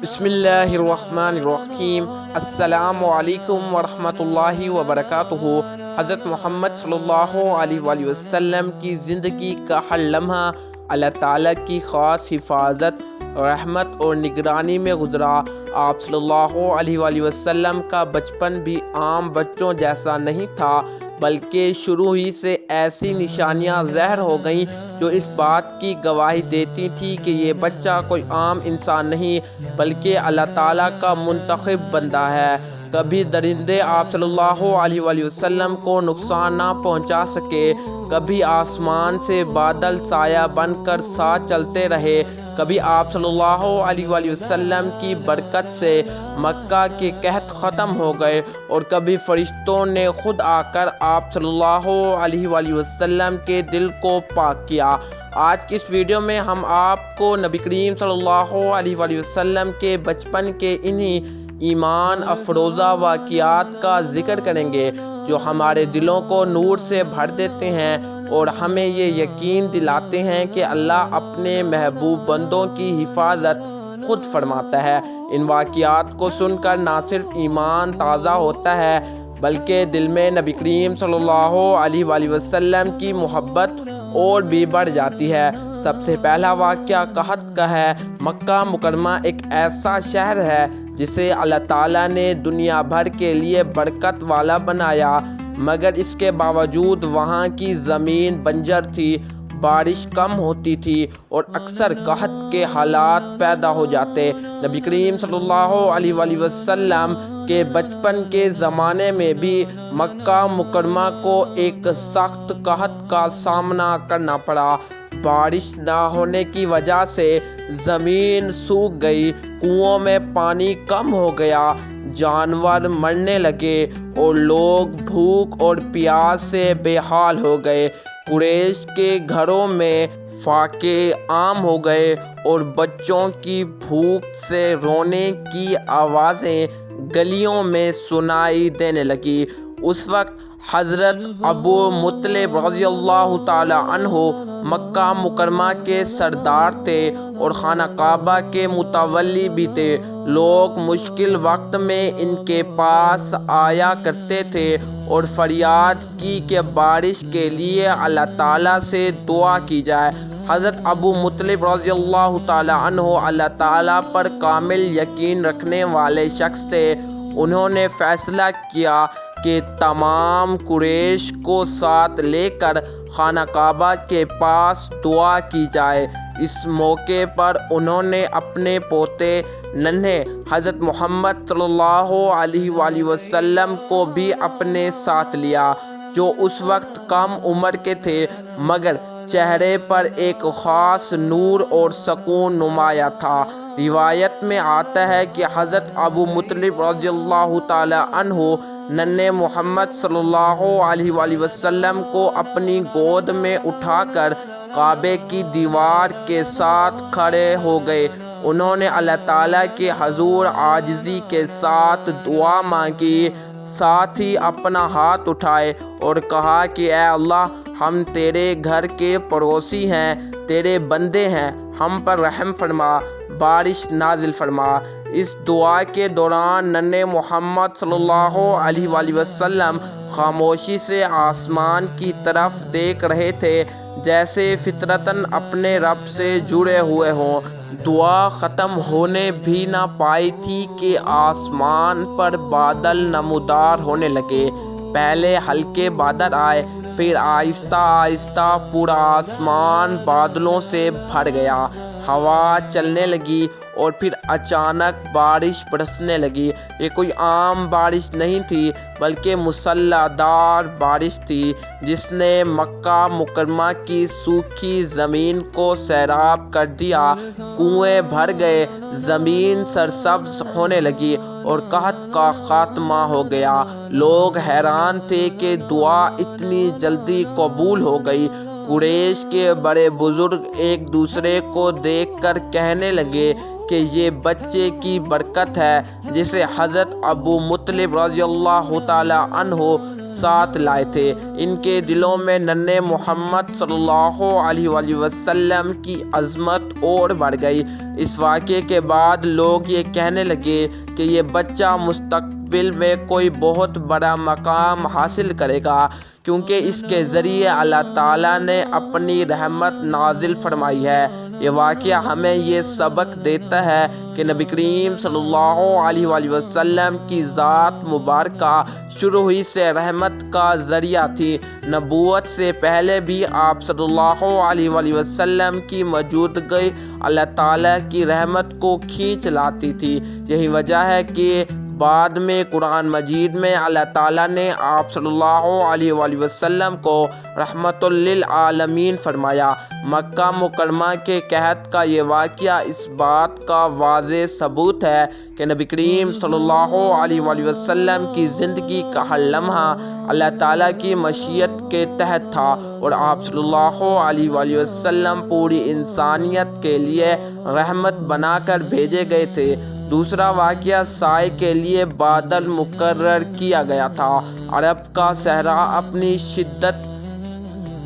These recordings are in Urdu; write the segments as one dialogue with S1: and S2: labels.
S1: بسم اللہ الرحمن الرحیم۔ السلام علیکم ورحمۃ اللہ وبرکاتہ۔ حضرت محمد صلی اللہ علیہ وآلہ وسلم کی زندگی کا ہر لمحہ اللہ تعالیٰ کی خاص حفاظت، رحمت اور نگرانی میں گزرا۔ آپ صلی اللہ علیہ وآلہ وسلم کا بچپن بھی عام بچوں جیسا نہیں تھا، بلکہ شروع ہی سے ایسی نشانیاں ظاہر ہو گئیں جو اس بات کی گواہی دیتی تھی کہ یہ بچہ کوئی عام انسان نہیں بلکہ اللہ تعالیٰ کا منتخب بندہ ہے۔ کبھی درندے آپ صلی اللہ علیہ وآلہ وسلم کو نقصان نہ پہنچا سکے، کبھی آسمان سے بادل سایہ بن کر ساتھ چلتے رہے، کبھی آپ صلی اللہ علیہ وآلہ وسلم کی برکت سے مکہ کے قحط ختم ہو گئے، اور کبھی فرشتوں نے خود آ کر آپ صلی اللہ علیہ وآلہ وسلم کے دل کو پاک کیا۔ آج کی اس ویڈیو میں ہم آپ کو نبی کریم صلی اللہ علیہ وآلہ وسلم کے بچپن کے انہی ایمان افروزہ واقعات کا ذکر کریں گے جو ہمارے دلوں کو نور سے بھر دیتے ہیں اور ہمیں یہ یقین دلاتے ہیں کہ اللہ اپنے محبوب بندوں کی حفاظت خود فرماتا ہے۔ ان واقعات کو سن کر نہ صرف ایمان تازہ ہوتا ہے بلکہ دل میں نبی کریم صلی اللہ علیہ وآلہ وسلم کی محبت اور بھی بڑھ جاتی ہے۔ سب سے پہلا واقعہ قحط کا ہے۔ مکہ مکرمہ ایک ایسا شہر ہے جسے اللہ تعالیٰ نے دنیا بھر کے لیے برکت والا بنایا، مگر اس کے باوجود وہاں کی زمین بنجر تھی، بارش کم ہوتی تھی اور اکثر قحط کے حالات پیدا ہو جاتے۔ نبی کریم صلی اللہ علیہ وآلہ وسلم کے بچپن کے زمانے میں بھی مکہ مکرمہ کو ایک سخت قحط کا سامنا کرنا پڑا۔ بارش نہ ہونے کی وجہ سے زمین سوکھ گئی، کنوؤں میں پانی کم ہو گیا، جانور مرنے لگے اور لوگ بھوک اور پیاس سے بے حال ہو گئے۔ قریش کے گھروں میں فاقے عام ہو گئے اور بچوں کی بھوک سے رونے کی آوازیں گلیوں میں سنائی دینے لگی۔ اس وقت حضرت ابو مطلب رضی اللہ تعالی عنہ مکہ مکرمہ کے سردار تھے اور خانہ کعبہ کے متولی بھی تھے۔ لوگ مشکل وقت میں ان کے پاس آیا کرتے تھے اور فریاد کی کہ بارش کے لیے اللہ تعالیٰ سے دعا کی جائے۔ حضرت ابو مطلب رضی اللہ تعالی عنہ اللہ تعالیٰ پر کامل یقین رکھنے والے شخص تھے۔ انہوں نے فیصلہ کیا کہ تمام قریش کو ساتھ لے کر خانہ کعبہ کے پاس دعا کی جائے۔ اس موقع پر انہوں نے اپنے پوتے ننھے حضرت محمد صلی اللہ علیہ وآلہ وسلم کو بھی اپنے ساتھ لیا، جو اس وقت کم عمر کے تھے مگر چہرے پر ایک خاص نور اور سکون نمایاں تھا۔ روایت میں آتا ہے کہ حضرت ابو مطلب رضی اللہ تعالی عنہ ننھے محمد صلی اللہ علیہ وآلہ وسلم کو اپنی گود میں اٹھا کر کعبے کی دیوار کے ساتھ کھڑے ہو گئے۔ انہوں نے اللہ تعالیٰ کے حضور عاجزی کے ساتھ دعا مانگی، ساتھ ہی اپنا ہاتھ اٹھائے اور کہا کہ اے اللہ، ہم تیرے گھر کے پڑوسی ہیں، تیرے بندے ہیں، ہم پر رحم فرما، بارش نازل فرما۔ اس دعا کے دوران ننھے محمد صلی اللہ علیہ وآلہ وسلم خاموشی سے آسمان کی طرف دیکھ رہے تھے، جیسے فطرتاً اپنے رب سے جڑے ہوئے ہوں۔ دعا ختم ہونے بھی نہ پائی تھی کہ آسمان پر بادل نمودار ہونے لگے۔ پہلے ہلکے بادل آئے، پھر آہستہ آہستہ پورا آسمان بادلوں سے بھر گیا، ہوا چلنے لگی اور پھر اچانک بارش برسنے لگی۔ یہ کوئی عام بارش نہیں تھی بلکہ مسلح دار بارش تھی جس نے مکہ مکرمہ کی سوکھی زمین کو سیراب کر دیا۔ کنویں بھر گئے، زمین سرسبز ہونے لگی اور قحط کا خاتمہ ہو گیا۔ لوگ حیران تھے کہ دعا اتنی جلدی قبول ہو گئی۔ قریش کے بڑے بزرگ ایک دوسرے کو دیکھ کر کہنے لگے کہ یہ بچے کی برکت ہے جسے حضرت ابو مطلب رضی اللہ تعالی عنہ ساتھ لائے تھے۔ ان کے دلوں میں ننھے محمد صلی اللہ علیہ وآلہ وسلم کی عظمت اور بڑھ گئی۔ اس واقعے کے بعد لوگ یہ کہنے لگے کہ یہ بچہ مستقبل میں کوئی بہت بڑا مقام حاصل کرے گا، کیونکہ اس کے ذریعے اللہ تعالیٰ نے اپنی رحمت نازل فرمائی ہے۔ یہ واقعہ ہمیں یہ سبق دیتا ہے کہ نبی کریم صلی اللہ علیہ وآلہ وسلم کی ذات مبارکہ شروع ہی سے رحمت کا ذریعہ تھی۔ نبوت سے پہلے بھی آپ صلی اللہ علیہ وآلہ وسلم کی موجودگی اللہ تعالیٰ کی رحمت کو کھینچ لاتی تھی۔ یہی وجہ ہے کہ بعد میں قرآن مجید میں اللہ تعالیٰ نے آپ صلی اللہ علیہ وآلہ وسلم کو رحمت للعالمین فرمایا۔ مکہ مکرمہ کے قحط کا یہ واقعہ اس بات کا واضح ثبوت ہے کہ نبی کریم صلی اللہ علیہ وآلہ وسلم کی زندگی کا ہر لمحہ اللہ تعالیٰ کی مشیت کے تحت تھا، اور آپ صلی اللہ علیہ وآلہ وسلم پوری انسانیت کے لیے رحمت بنا کر بھیجے گئے تھے۔ دوسرا واقعہ سائے کے لیے بادل مقرر کیا گیا تھا۔ عرب کا صحرا اپنی شدت،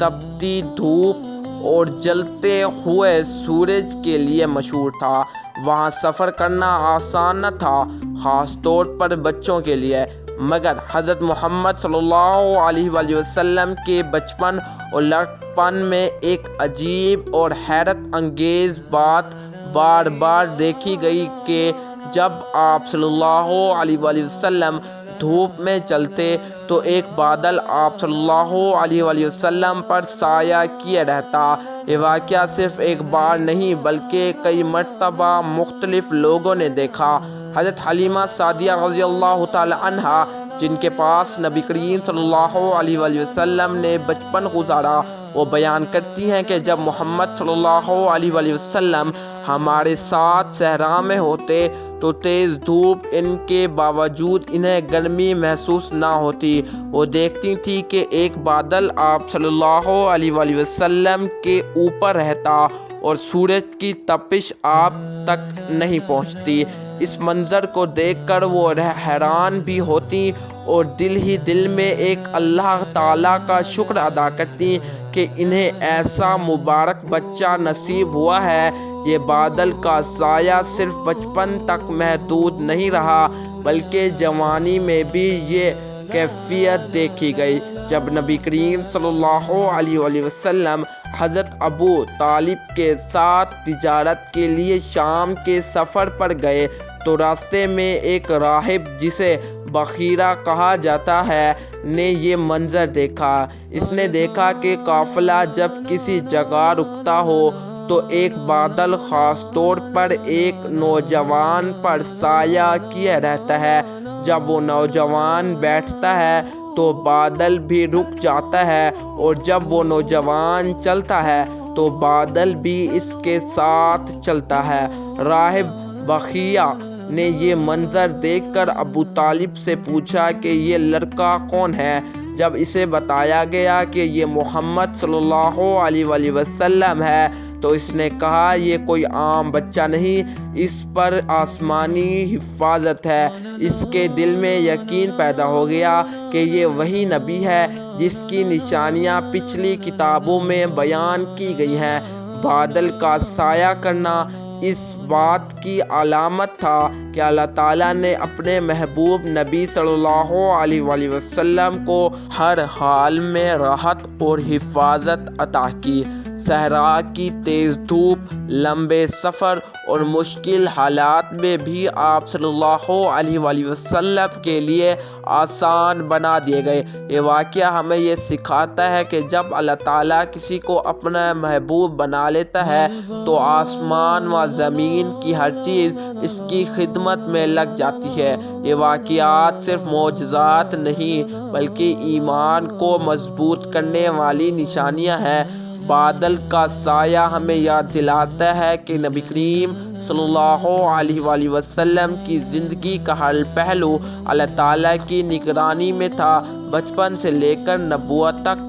S1: تپتی دھوپ اور جلتے ہوئے سورج کے لیے مشہور تھا۔ وہاں سفر کرنا آسان نہ تھا، خاص طور پر بچوں کے لیے، مگر حضرت محمد صلی اللہ علیہ وآلہ وسلم کے بچپن اور لڑکپن میں ایک عجیب اور حیرت انگیز بات بار بار دیکھی گئی کہ جب آپ صلی اللہ علیہ وآلہ وسلم دھوپ میں چلتے تو ایک بادل آپ صلی اللہ علیہ وآلہ وسلم پر سایہ کیے رہتا۔ یہ واقعہ صرف ایک بار نہیں بلکہ کئی مرتبہ مختلف لوگوں نے دیکھا۔ حضرت حلیمہ سعدیہ رضی اللہ تعالی عنہا، جن کے پاس نبی کریم صلی اللہ علیہ وآلہ وسلم نے بچپن گزارا، وہ بیان کرتی ہیں کہ جب محمد صلی اللہ علیہ وآلہ وسلم ہمارے ساتھ صحرا میں ہوتے تو تیز دھوپ ان کے باوجود انہیں گرمی محسوس نہ ہوتی۔ وہ دیکھتی تھی کہ ایک بادل آپ صلی اللہ علیہ وآلہ وسلم کے اوپر رہتا اور سورج کی تپش آپ تک نہیں پہنچتی۔ اس منظر کو دیکھ کر وہ حیران بھی ہوتی اور دل ہی دل میں ایک اللہ تعالیٰ کا شکر ادا کرتی کہ انہیں ایسا مبارک بچہ نصیب ہوا ہے۔ یہ بادل کا سایہ صرف بچپن تک محدود نہیں رہا بلکہ جوانی میں بھی یہ کیفیت دیکھی گئی۔ جب نبی کریم صلی اللہ علیہ وآلہ وسلم حضرت ابو طالب کے ساتھ تجارت کے لیے شام کے سفر پر گئے تو راستے میں ایک راہب جسے بخیرہ کہا جاتا ہے نے یہ منظر دیکھا۔ اس نے دیکھا کہ قافلہ جب کسی جگہ رکتا ہو تو ایک بادل خاص طور پر ایک نوجوان پر سایہ کیے رہتا ہے۔ جب وہ نوجوان بیٹھتا ہے تو بادل بھی رک جاتا ہے، اور جب وہ نوجوان چلتا ہے تو بادل بھی اس کے ساتھ چلتا ہے۔ راہب بخیہ نے یہ منظر دیکھ کر ابو طالب سے پوچھا کہ یہ لڑکا کون ہے۔ جب اسے بتایا گیا کہ یہ محمد صلی اللہ علیہ وآلہ وسلم ہے تو اس نے کہا یہ کوئی عام بچہ نہیں، اس پر آسمانی حفاظت ہے۔ اس کے دل میں یقین پیدا ہو گیا کہ یہ وہی نبی ہے جس کی نشانیاں پچھلی کتابوں میں بیان کی گئی ہیں۔ بادل کا سایہ کرنا اس بات کی علامت تھا کہ اللہ تعالیٰ نے اپنے محبوب نبی صلی اللہ علیہ وآلہ وسلم کو ہر حال میں راحت اور حفاظت عطا کی۔ صحرا کی تیز دھوپ، لمبے سفر اور مشکل حالات میں بھی آپ صلی اللہ علیہ وآلہ وسلم کے لیے آسان بنا دیے گئے۔ یہ واقعہ ہمیں یہ سکھاتا ہے کہ جب اللہ تعالیٰ کسی کو اپنا محبوب بنا لیتا ہے تو آسمان و زمین کی ہر چیز اس کی خدمت میں لگ جاتی ہے۔ یہ واقعات صرف معجزات نہیں بلکہ ایمان کو مضبوط کرنے والی نشانیاں ہیں۔ بادل کا سایہ ہمیں یاد دلاتا ہے کہ نبی کریم صلی اللہ علیہ وآلہ وسلم کی زندگی کا ہر پہلو اللہ تعالیٰ کی نگرانی میں تھا۔ بچپن سے لے کر نبوت تک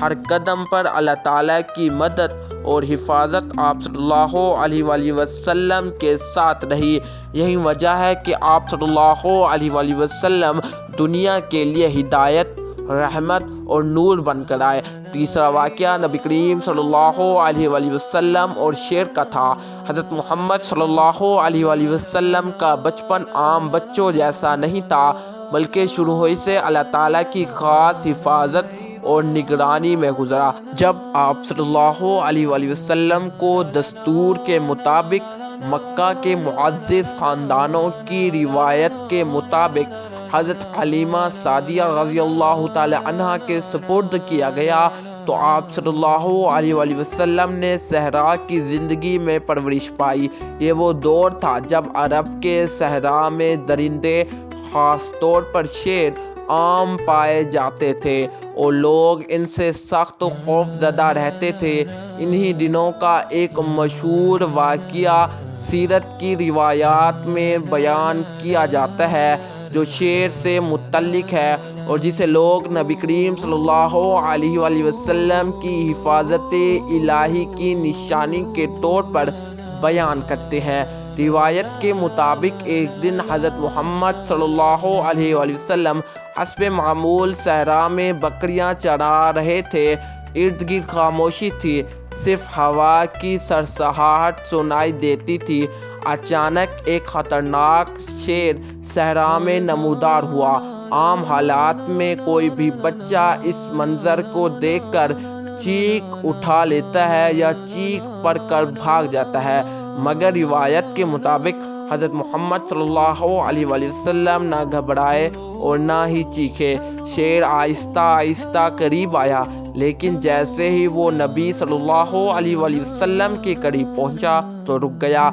S1: ہر قدم پر اللہ تعالیٰ کی مدد اور حفاظت آپ صلی اللہ علیہ وآلہ وسلم کے ساتھ رہی۔ یہی وجہ ہے کہ آپ صلی اللہ علیہ وآلہ وسلم دنیا کے لیے ہدایت، رحمت اور نور بن کر آئے۔ تیسرا واقعہ نبی کریم صلی اللہ علیہ وآلہ وسلم اور شیر کا تھا۔ حضرت محمد صلی اللہ علیہ وآلہ وسلم کا بچپن عام بچوں جیسا نہیں تھا، بلکہ شروع ہی سے اللہ تعالیٰ کی خاص حفاظت اور نگرانی میں گزرا۔ جب آپ صلی اللہ علیہ وآلہ وسلم کو دستور کے مطابق مکہ کے معزز خاندانوں کی روایت کے مطابق حضرت حلیمہ سعدیہ رضی اللہ تعالی عنہا کے سپرد کیا گیا تو آپ صلی اللہ علیہ وآلہ وسلم نے صحرا کی زندگی میں پرورش پائی۔ یہ وہ دور تھا جب عرب کے صحرا میں درندے، خاص طور پر شیر، عام پائے جاتے تھے اور لوگ ان سے سخت خوف زدہ رہتے تھے۔ انہی دنوں کا ایک مشہور واقعہ سیرت کی روایات میں بیان کیا جاتا ہے جو شیر سے متعلق ہے اور جسے لوگ نبی کریم صلی اللہ علیہ وآلہ وسلم کی حفاظت الہی کی نشانی کے طور پر بیان کرتے ہیں۔ روایت کے مطابق ایک دن حضرت محمد صلی اللہ علیہ وآلہ وسلم حسب معمول صحرا میں بکریاں چرا رہے تھے۔ ارد گرد خاموشی تھی، صرف ہوا کی سرسراہٹ سنائی دیتی تھی۔ اچانک ایک خطرناک شیر صحرا میں نمودار ہوا۔ عام حالات میں کوئی بھی بچہ اس منظر کو دیکھ کر چیخ اٹھا لیتا ہے یا چیخ پڑ کر بھاگ جاتا ہے، مگر روایت کے مطابق حضرت محمد صلی اللہ علیہ وآلہ وسلم نہ گھبرائے اور نہ ہی چیخے۔ شیر آہستہ آہستہ قریب آیا، لیکن جیسے ہی وہ نبی صلی اللہ علیہ وآلہ وسلم کے قریب پہنچا تو رک گیا۔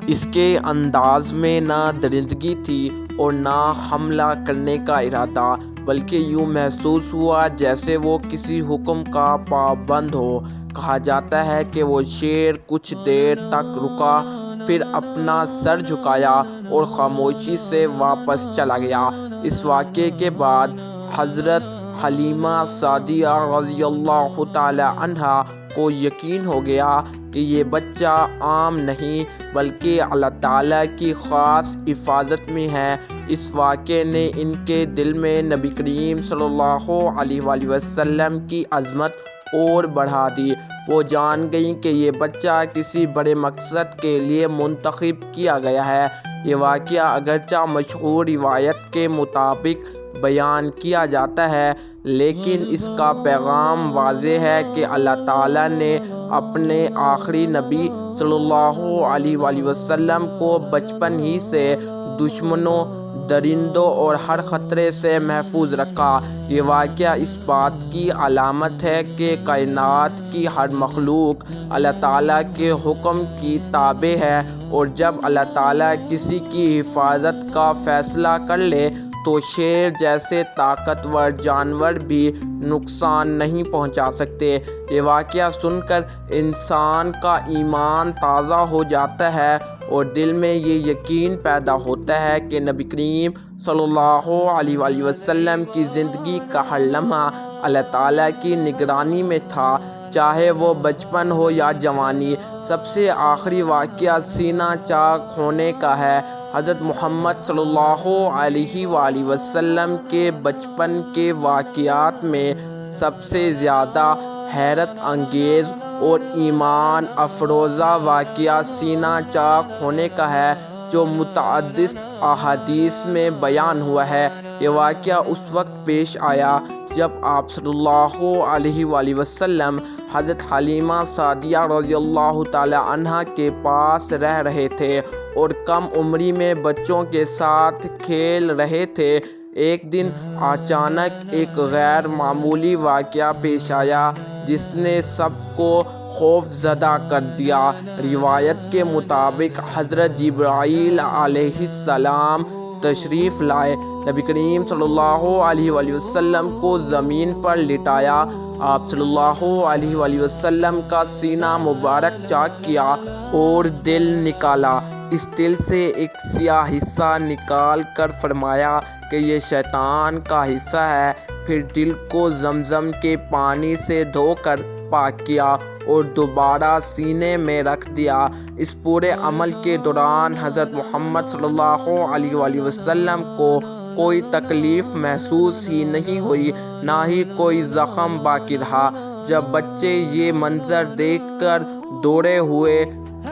S1: اس کے انداز میں نہ درندگی تھی اور نہ حملہ کرنے کا ارادہ، بلکہ یوں محسوس ہوا جیسے وہ کسی حکم کا پابند ہو۔ کہا جاتا ہے کہ وہ شیر کچھ دیر تک رکا، پھر اپنا سر جھکایا اور خاموشی سے واپس چلا گیا۔ اس واقعے کے بعد حضرت حلیمہ سعدیہ رضی اللہ تعالی عنہا کو یقین ہو گیا کہ یہ بچہ عام نہیں بلکہ اللہ تعالیٰ کی خاص حفاظت میں ہے۔ اس واقعے نے ان کے دل میں نبی کریم صلی اللہ علیہ وآلہ وسلم کی عظمت اور بڑھا دی۔ وہ جان گئیں کہ یہ بچہ کسی بڑے مقصد کے لیے منتخب کیا گیا ہے۔ یہ واقعہ اگرچہ مشہور روایت کے مطابق بیان کیا جاتا ہے، لیکن اس کا پیغام واضح ہے کہ اللہ تعالیٰ نے اپنے آخری نبی صلی اللہ علیہ وآلہ وسلم کو بچپن ہی سے دشمنوں، درندوں اور ہر خطرے سے محفوظ رکھا۔ یہ واقعہ اس بات کی علامت ہے کہ کائنات کی ہر مخلوق اللہ تعالیٰ کے حکم کی تابع ہے، اور جب اللہ تعالیٰ کسی کی حفاظت کا فیصلہ کر لے تو شیر جیسے طاقتور جانور بھی نقصان نہیں پہنچا سکتے۔ یہ واقعہ سن کر انسان کا ایمان تازہ ہو جاتا ہے اور دل میں یہ یقین پیدا ہوتا ہے کہ نبی کریم صلی اللہ علیہ وآلہ وسلم کی زندگی کا ہر لمحہ اللہ تعالیٰ کی نگرانی میں تھا، چاہے وہ بچپن ہو یا جوانی۔ سب سے آخری واقعہ سینہ چاک ہونے کا ہے۔ حضرت محمد صلی اللہ علیہ وآلہ وسلم کے بچپن کے واقعات میں سب سے زیادہ حیرت انگیز اور ایمان افروزہ واقعہ سینہ چاک ہونے کا ہے جو متعدد احادیث میں بیان ہوا ہے۔ یہ واقعہ اس وقت پیش آیا جب آپ صلی اللہ علیہ وآلہ وسلم حضرت حلیمہ سعدیہ رضی اللہ تعالی عنہا کے پاس رہ رہے تھے اور کم عمری میں بچوں کے ساتھ کھیل رہے تھے۔ ایک دن اچانک ایک غیر معمولی واقعہ پیش آیا جس نے سب کو خوف زدہ کر دیا۔ روایت کے مطابق حضرت جبرائیل علیہ السلام تشریف لائے، نبی کریم صلی اللہ علیہ وآلہ وسلم کو زمین پر لٹایا، آپ صلی اللہ علیہ وآلہ وسلم کا سینہ مبارک چاک کیا اور دل نکالا۔ اس دل سے ایک سیاہ حصہ نکال کر فرمایا کہ یہ شیطان کا حصہ ہے، پھر دل کو زمزم کے پانی سے دھو کر پاک کیا اور دوبارہ سینے میں رکھ دیا۔ اس پورے عمل کے دوران حضرت محمد صلی اللہ علیہ وآلہ وسلم کو کوئی تکلیف محسوس ہی نہیں ہوئی، نہ ہی کوئی زخم باقی رہا۔ جب بچے یہ منظر دیکھ کر دوڑے ہوئے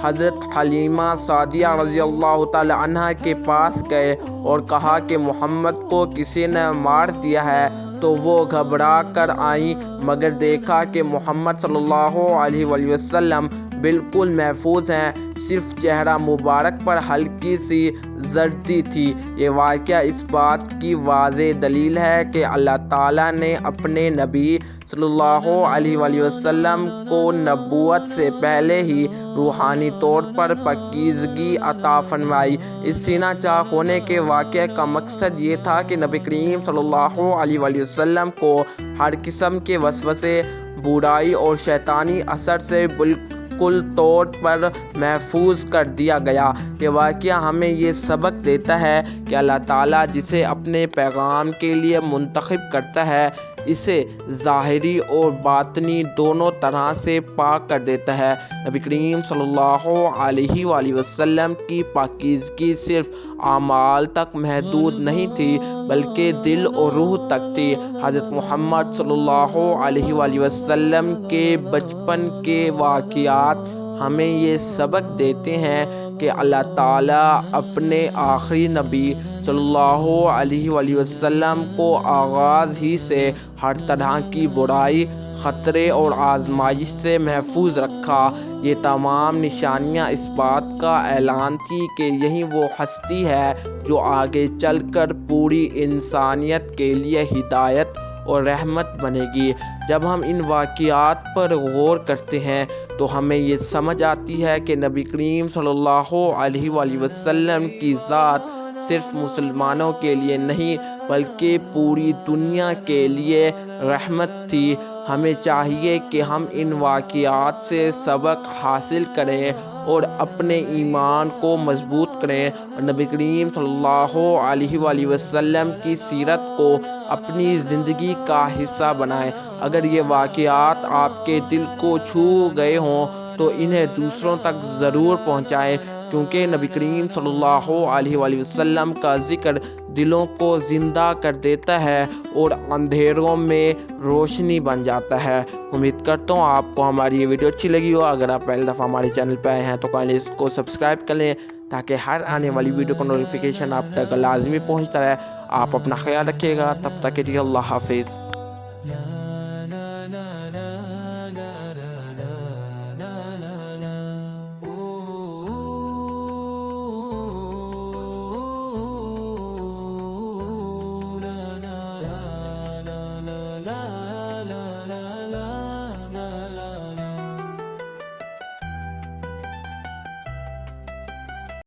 S1: حضرت حلیمہ سعدیہ رضی اللہ تعالی عنہ کے پاس گئے اور کہا کہ محمد کو کسی نے مار دیا ہے، تو وہ گھبرا کر آئیں، مگر دیکھا کہ محمد صلی اللہ علیہ وآلہ وسلم بالکل محفوظ ہیں، صرف چہرہ مبارک پر ہلکی سی زردی تھی۔ یہ واقعہ اس بات کی واضح دلیل ہے کہ اللہ تعالیٰ نے اپنے نبی صلی اللہ علیہ وآلہ وسلم کو نبوت سے پہلے ہی روحانی طور پر پاکیزگی عطا فرمائی۔ اس سینہ چاک ہونے کے واقعے کا مقصد یہ تھا کہ نبی کریم صلی اللہ علیہ وآلہ وسلم کو ہر قسم کے وسوسے، برائی اور شیطانی اثر سے بالکل طور پر محفوظ کر دیا گیا۔ یہ واقعہ ہمیں یہ سبق دیتا ہے کہ اللہ تعالیٰ جسے اپنے پیغام کے لیے منتخب کرتا ہے، اسے ظاہری اور باطنی دونوں طرح سے پاک کر دیتا ہے۔ نبی کریم صلی اللہ علیہ وآلہ وسلم کی پاکیزگی صرف اعمال تک محدود نہیں تھی، بلکہ دل اور روح تک تھی۔ حضرت محمد صلی اللہ علیہ وآلہ وسلم کے بچپن کے واقعات ہمیں یہ سبق دیتے ہیں کہ اللہ تعالیٰ اپنے آخری نبی صلی اللہ علیہ وآلہ وسلم کو آغاز ہی سے ہر طرح کی برائی، خطرے اور آزمائش سے محفوظ رکھا۔ یہ تمام نشانیاں اس بات کا اعلان تھی کہ یہی وہ ہستی ہے جو آگے چل کر پوری انسانیت کے لیے ہدایت اور رحمت بنے گی۔ جب ہم ان واقعات پر غور کرتے ہیں تو ہمیں یہ سمجھ آتی ہے کہ نبی کریم صلی اللہ علیہ وآلہ وسلم کی ذات صرف مسلمانوں کے لیے نہیں بلکہ پوری دنیا کے لیے رحمت تھی۔ ہمیں چاہیے کہ ہم ان واقعات سے سبق حاصل کریں اور اپنے ایمان کو مضبوط کریں اور نبی کریم صلی اللہ علیہ وآلہ وسلم کی سیرت کو اپنی زندگی کا حصہ بنائیں۔ اگر یہ واقعات آپ کے دل کو چھو گئے ہوں تو انہیں دوسروں تک ضرور پہنچائیں، کیونکہ نبی کریم صلی اللہ علیہ وآلہ وسلم کا ذکر دلوں کو زندہ کر دیتا ہے اور اندھیروں میں روشنی بن جاتا ہے۔ امید کرتا ہوں آپ کو ہماری یہ ویڈیو اچھی لگی ہو۔ اگر آپ پہلی دفعہ ہمارے چینل پہ آئے ہیں تو کائنڈلی اس کو سبسکرائب کر لیں تاکہ ہر آنے والی ویڈیو کا نوٹیفیکیشن آپ تک لازمی پہنچتا رہے۔ آپ اپنا خیال رکھیے گا، تب تک کے لیے اللہ حافظ۔